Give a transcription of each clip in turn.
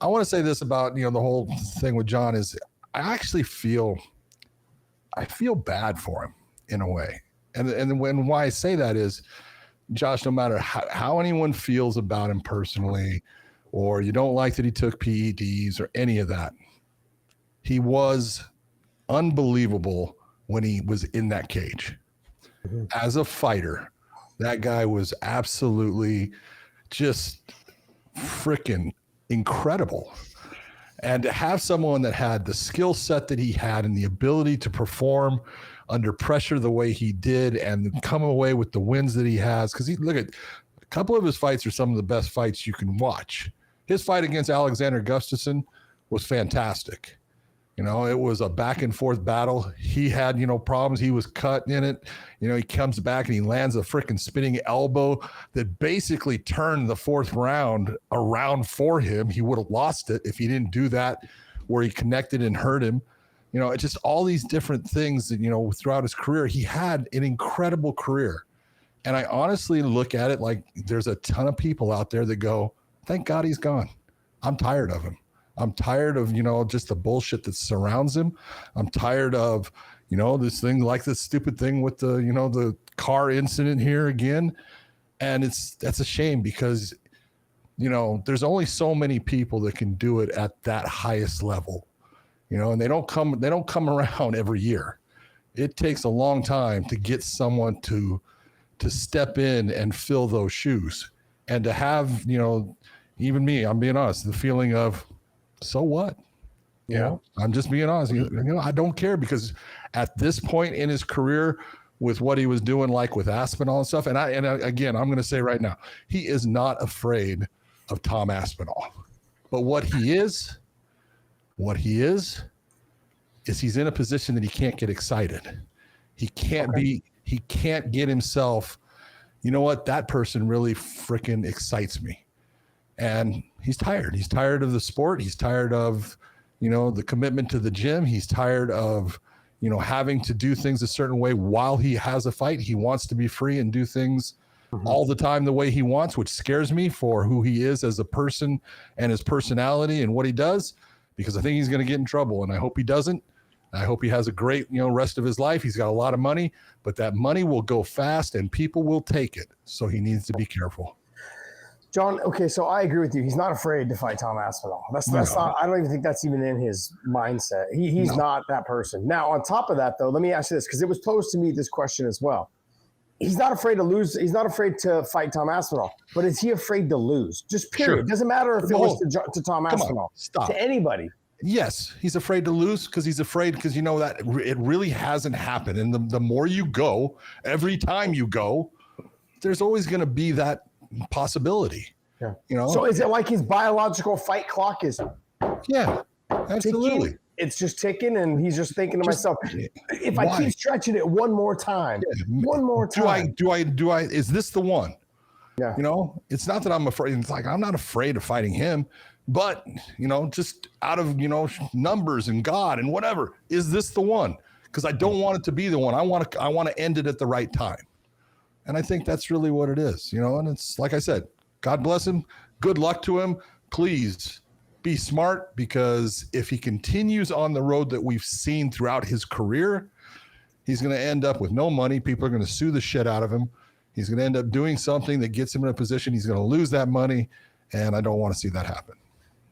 I want to say this about, the whole thing with Jon is I actually feel bad for him in a way. And why I say that is, Josh, no matter how anyone feels about him personally, or you don't like that he took PEDs or any of that, he was unbelievable when he was in that cage. Mm-hmm. As a fighter, that guy was absolutely just freaking incredible. And to have someone that had the skill set that he had and the ability to perform under pressure the way he did and come away with the wins that he has, because look at a couple of his fights are some of the best fights you can watch. His fight against Alexander Gustafsson was fantastic. It was a back and forth battle. He had, problems. He was cut in it. He comes back and he lands a freaking spinning elbow that basically turned the fourth round around for him. He would have lost it if he didn't do that, where he connected and hurt him. It's just all these different things that, throughout his career. He had an incredible career. And I honestly look at it like there's a ton of people out there that go, thank God he's gone. I'm tired of him. I'm tired of, just the bullshit that surrounds him. I'm tired of, this thing, like this stupid thing with the, the car incident here again. And that's a shame because, there's only so many people that can do it at that highest level, and they don't come around every year. It takes a long time to get someone to step in and fill those shoes, and to have, even me, I'm being honest, the feeling of, so what? I'm just being honest. I don't care, because at this point in his career, with what he was doing, like with Aspinall and stuff, and again, I'm going to say right now, he is not afraid of Tom Aspinall. But what he is he's in a position that he can't get excited. He can't he can't get himself, that person really freaking excites me. And he's tired. He's tired of the sport. He's tired of, the commitment to the gym. He's tired of, having to do things a certain way while he has a fight. He wants to be free and do things all the time the way he wants, which scares me for who he is as a person and his personality and what he does, because I think he's going to get in trouble. And I hope he doesn't. I hope he has a great, rest of his life. He's got a lot of money, but that money will go fast and people will take it. So he needs to be careful. John, okay, so I agree with you. He's not afraid to fight Tom Aspinall. That's not. I don't even think that's even in his mindset. He's not that person. Now, on top of that, though, let me ask you this, because it was posed to me this question as well. He's not afraid to lose. He's not afraid to fight Tom Aspinall, but is he afraid to lose? Just period. Sure. Doesn't matter if it was to Tom Aspinall. Stop. To anybody. Yes, he's afraid to lose because that it really hasn't happened. And the more you go, every time you go, there's always going to be that possibility. Yeah. So is it like his biological fight clock is absolutely ticking? It's just ticking, and he's just thinking to myself, if I keep stretching it one more time, do I is this the one? Yeah. It's not that I'm afraid. It's like I'm not afraid of fighting him, but just out of numbers and God and whatever, is this the one? Because I don't want it to be the one. I want to end it at the right time. And I think that's really what it is, and it's like I said, God bless him. Good luck to him. Please be smart, because if he continues on the road that we've seen throughout his career, he's going to end up with no money. People are going to sue the shit out of him. He's going to end up doing something that gets him in a position he's going to lose that money. And I don't want to see that happen.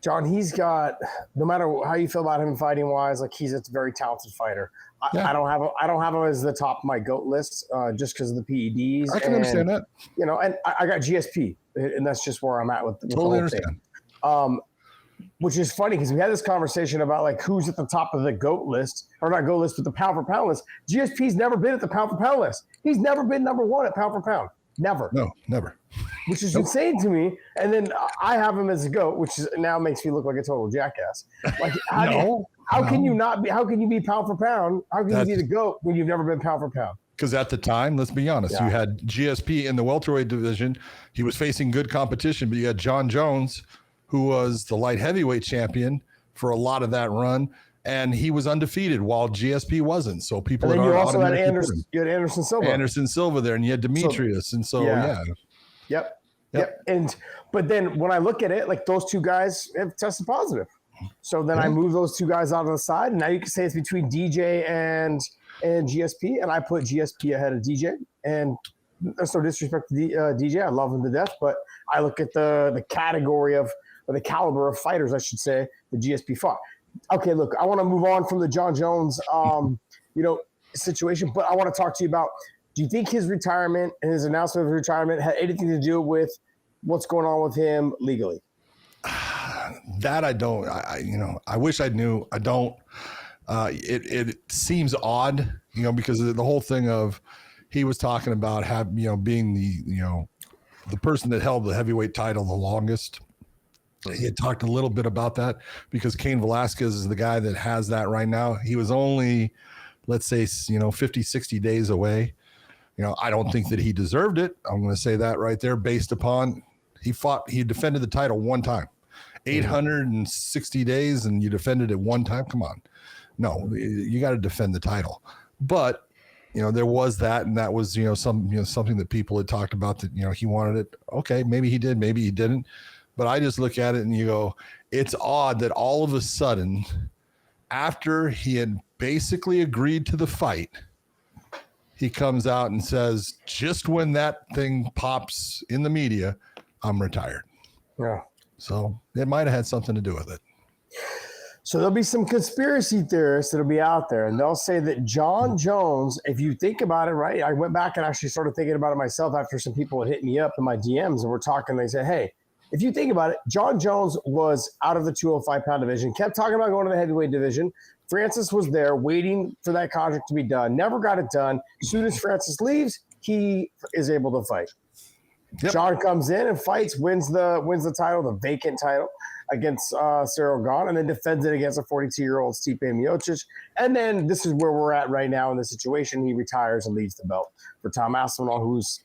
John, he's got, no matter how you feel about him fighting wise, like he's a very talented fighter. I don't have him as the top of my GOAT list just because of the PEDs. I can understand that. And I got GSP, and that's just where I'm at with the totally whole understand. Thing. Which is funny because we had this conversation about like who's at the top of the GOAT list, or not GOAT list, but the pound for pound list. GSP's never been at the pound for pound list. He's never been number one at pound for pound. Never. No, never. Which is insane to me. And then I have him as a GOAT, which now makes me look like a total jackass. Like, how can you not be? How can you be pound for pound? How can you be the GOAT when you've never been pound for pound? Because at the time, let's be honest, you had GSP in the welterweight division. He was facing good competition, but you had Jon Jones, who was the light heavyweight champion for a lot of that run, and he was undefeated while GSP wasn't. So people. And then you also had Anderson. You had Anderson Silva. Anderson Silva there, and you had Demetrius, and so Yep. Yep. But then when I look at it, like those two guys have tested positive. So then I move those two guys out on the side, and now you can say it's between DJ and GSP, and I put GSP ahead of DJ. And there's no disrespect to DJ, I love him to death, but I look at the category of, or the caliber of fighters, I should say, the GSP fought. Okay, look, I want to move on from the Jon Jones, situation, but I want to talk to you about, do you think his retirement and his announcement of retirement had anything to do with what's going on with him legally? That I don't. I wish I knew. I don't. It seems odd, because of the whole thing of he was talking about being the person that held the heavyweight title the longest. He had talked a little bit about that because Cain Velasquez is the guy that has that right now. He was only, let's say, 50, 60 days away. I don't think that he deserved it. I'm going to say that right there based upon he defended the title one time. 860 days and you defended it one time. Come on. No, you got to defend the title. But, there was that, and that was, something that people had talked about that, he wanted it. Okay. Maybe he did, maybe he didn't. But I just look at it and you go, it's odd that all of a sudden, after he had basically agreed to the fight, he comes out and says, just when that thing pops in the media, I'm retired. Yeah. So it might have had something to do with it. So there'll be some conspiracy theorists that'll be out there, and they'll say that Jon Jones, if you think about it, right? I went back and actually started thinking about it myself after some people had hit me up in my DMs and we're talking. They said, hey, if you think about it, Jon Jones was out of the 205-pound division, kept talking about going to the heavyweight division. Francis was there waiting for that contract to be done, never got it done. As soon as Francis leaves, he is able to fight. Yep. Jon comes in and fights, wins the title, the vacant title against Cyril Gane, and then defends it against a 42-year-old Stipe Miocic. And then this is where we're at right now in the situation. He retires and leaves the belt for Tom Aspinall, who's,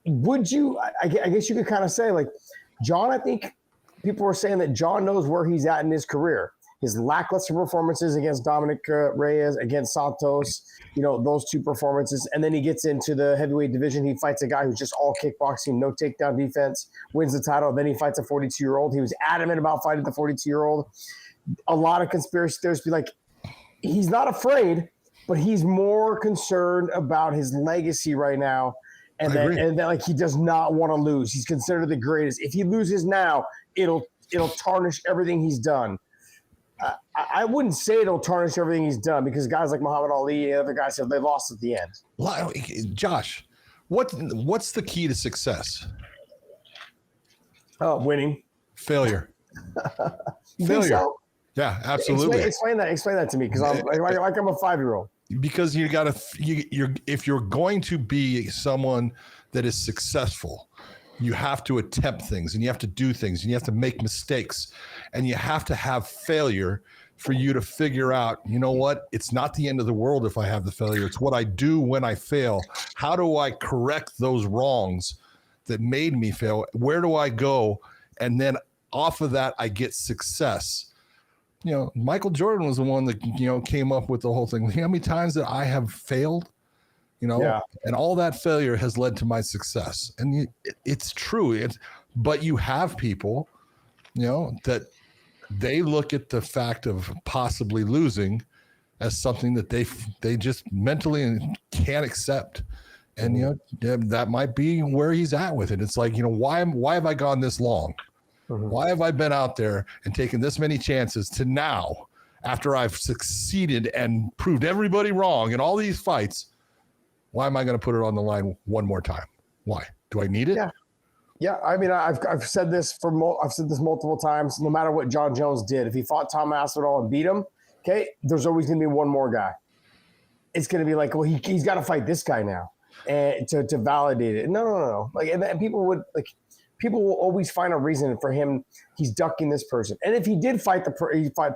would you – I guess you could kind of say, like, Jon, I think people were saying that Jon knows where he's at in his career. His lackluster performances against Dominic Reyes, against Santos, those two performances. And then he gets into the heavyweight division. He fights a guy who's just all kickboxing, no takedown defense, wins the title. Then he fights a 42-year-old. He was adamant about fighting the 42-year-old. A lot of conspiracy theorists be like, he's not afraid, but he's more concerned about his legacy right now. And that like, he does not want to lose. He's considered the greatest. If he loses now, it'll tarnish everything he's done. I wouldn't say it'll tarnish everything he's done because guys like Muhammad Ali and other guys said they lost at the end. Josh, what's the key to success? Winning. Failure. Failure. So? Yeah, absolutely. Explain that to me because I'm like I'm a 5-year-old. Because if you're going to be someone that is successful, you have to attempt things and you have to do things and you have to make mistakes and you have to have failure for you to figure out, what? It's not the end of the world if I have the failure. It's what I do when I fail. How do I correct those wrongs that made me fail? Where do I go? And then off of that, I get success. Michael Jordan was the one that, came up with the whole thing. How many times that I have failed? And all that failure has led to my success. And it's true. But you have people, that they look at the fact of possibly losing as something that they just mentally can't accept. And, that might be where he's at with it. It's like, why have I gone this long? Mm-hmm. Why have I been out there and taken this many chances to now, after I've succeeded and proved everybody wrong in all these fights? Why am I going to put it on the line one more time? Why? Do I need it? Yeah. I mean, I've said this I've said this multiple times. No matter what Jon Jones did, if he fought Tom Aspinall and beat him, okay, there's always going to be one more guy. It's going to be like, well, he's got to fight this guy now, and to validate it. No. Like, and people will always find a reason for him. He's ducking this person. And if he did fight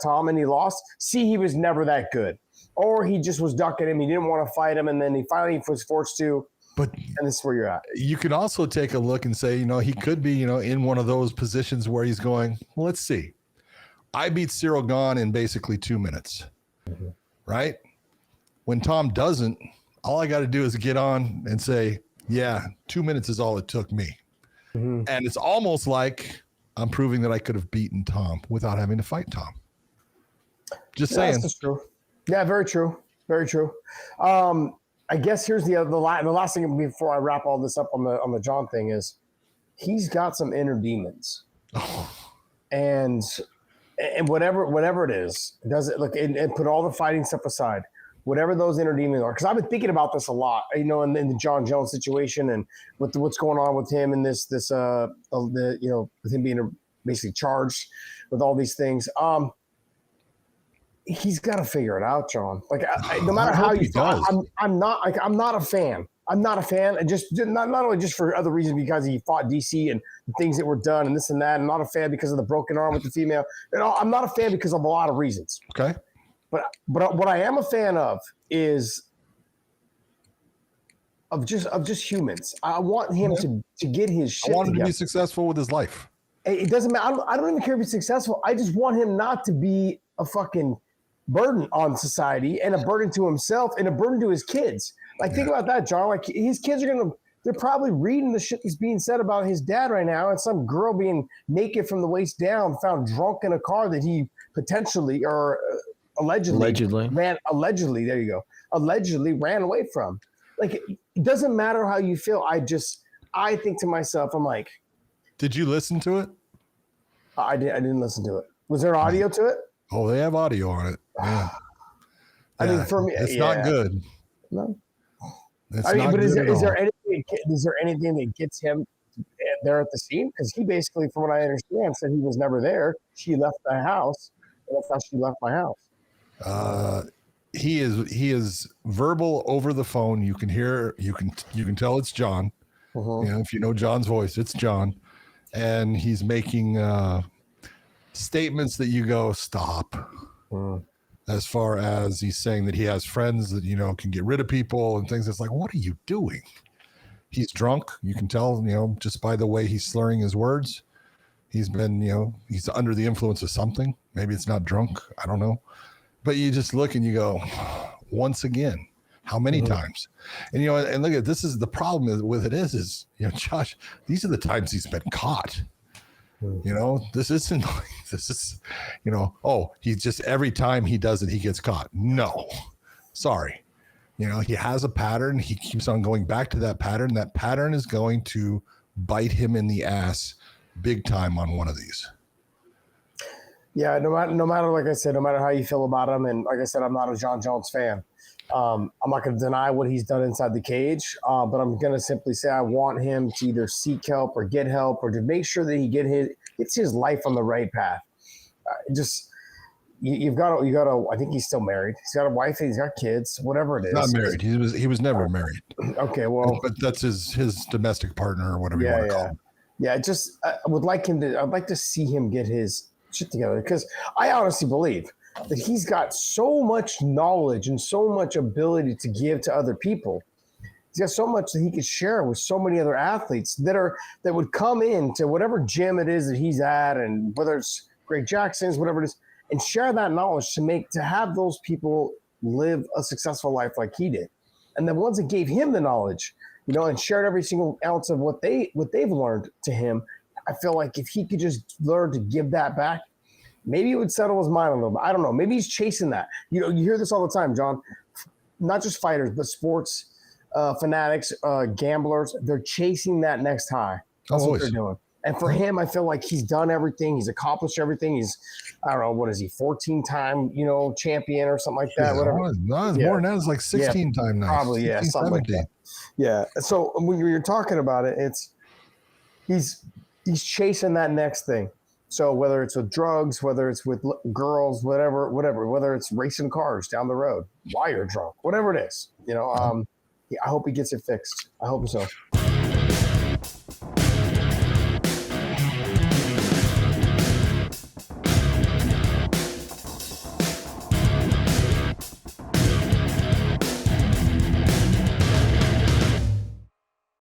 Tom and he lost, he was never that good. Or he just was ducking him. He didn't want to fight him. And then he finally was forced to. And this is where you're at. You can also take a look and say, he could be, in one of those positions where he's going, well, let's see. I beat Cyril Gane in basically 2 minutes, right? When Tom doesn't, all I got to do is get on and say, yeah, 2 minutes is all it took me. And it's almost like I'm proving that I could have beaten Tom without having to fight Tom. Just saying. That's true. Yeah, very true. Very true. I guess here's the last thing before I wrap all this up on the Jon thing is he's got some inner demons. And whatever it is, does it look and put all the fighting stuff aside, whatever those inner demons are, because I've been thinking about this a lot, in the Jon Jones situation and with what's going on with him and with him being basically charged with all these things. He's got to figure it out, Jon. Like, no matter how you feel, I'm not a fan. I'm not a fan, and just not only just for other reasons because he fought DC and the things that were done and this and that. I'm not a fan because of the broken arm with the female. I'm not a fan because of a lot of reasons. Okay. But what I am a fan of is of just humans. I want him to get his shit. I want him together. to be successful with his life. It doesn't matter. I don't even care if he's successful. I just want him not to be a fucking burden on society and a burden to himself and a burden to his kids. Like, think about that, Jon. Like, his kids they're probably reading the shit that's being said about his dad right now, and some girl being naked from the waist down, found drunk in a car that he potentially or allegedly ran away from. Like, it doesn't matter how you feel. I think to myself, I'm like, did you listen to it? I didn't listen to it. Was there audio to it? Oh, they have audio on it. Yeah. I mean, for me, it's not good. No. It's not good is there anything that gets him there at the scene? Because he basically, from what I understand, said he was never there. She left the house, and that's how she left my house. He is verbal over the phone. You can hear, you can tell it's Jon. If you know Jon's voice, it's Jon, and he's making statements that you go, stop. As far as he's saying that he has friends that, can get rid of people and things. It's like, what are you doing? He's drunk. You can tell, just by the way he's slurring his words. He's been, he's under the influence of something. Maybe it's not drunk. I don't know. But you just look and you go, once again, how many times? And, and look at, this is the problem with it is, Josh, these are the times he's been caught. This isn't like, this is, he just, every time he does it, he gets caught. No, sorry. He has a pattern. He keeps on going back to that pattern. That pattern is going to bite him in the ass big time on one of these. Yeah, no matter, like I said, no matter how you feel about him, and like I said, I'm not a Jon Jones fan. I'm not going to deny what he's done inside the cage, but I'm going to simply say I want him to either seek help or get help or to make sure that he gets his life on the right path. You've got to. I think he's still married. He's got a wife. He's got kids. Whatever it is. Not married. He was never married. Okay, well, but that's his domestic partner or whatever you want to call him. Yeah, I would like him to. I'd like to see him get his shit together because I honestly believe that he's got so much knowledge and so much ability to give to other people. He's got so much that he could share with so many other athletes that would come into whatever gym it is that he's at, and whether it's Greg Jackson's, whatever it is, and share that knowledge to have those people live a successful life like he did. And the ones that gave him the knowledge, and shared every single ounce of what they've learned to him, I feel like if he could just learn to give that back, maybe it would settle his mind a little bit. I don't know. Maybe he's chasing that. You hear this all the time, Jon. Not just fighters, but sports fanatics, gamblers. They're chasing that next high. That's what they're doing. And for him, I feel like he's done everything. He's accomplished everything. He's, I don't know, what is he, 14-time, champion or something like that? Whatever. No, it's more than that. It's like 16 time now. Probably, 16, something 17. Like that. Yeah. So when you're talking about it, he's chasing that next thing. So whether it's with drugs, whether it's with girls, whatever, whether it's racing cars down the road while you're drunk, whatever it is, I hope he gets it fixed. I hope so.